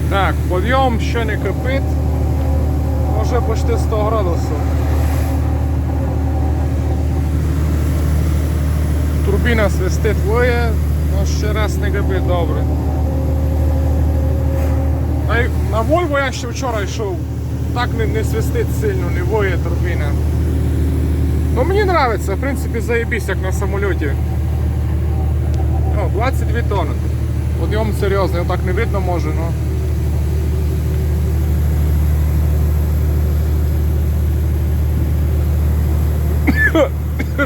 Так, підйом ще не кипить. Може почти 100 градусів. Турбіна свистить, воє, але ще раз не кипить, добре. На Volvo я ще вчора йшов. Так не свистить сильно, не воє турбіна. Ну мені подобається, в принципі заєбісь, як на самоліті. О, 22 тонни. Підйом серйозний, так не видно може, но.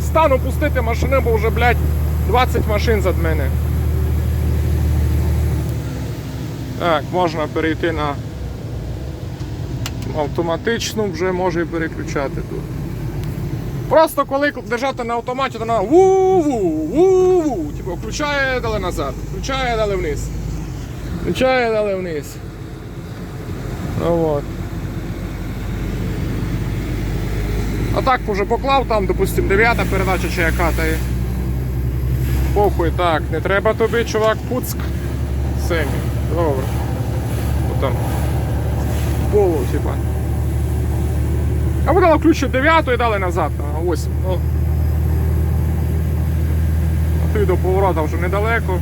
Стану пустити машини, бо вже, блядь, 20 машин зад мене. Так, можна перейти на автоматичну, вже може і переключати тут. Просто коли держати на автоматі, то вона ву-ву, типу включає, дали назад, включає, дали вниз. Включає, дали вниз. Вот. А так вже поклав там, допустим, 9-та передача чи яка, та й похуй, так, не треба тобі, чувак, пуцк. Семі, добре. Отам. Полу, типа. А ви дали включити 9-ту і дали назад, на 8. Ну. А ти до поворота вже недалеко.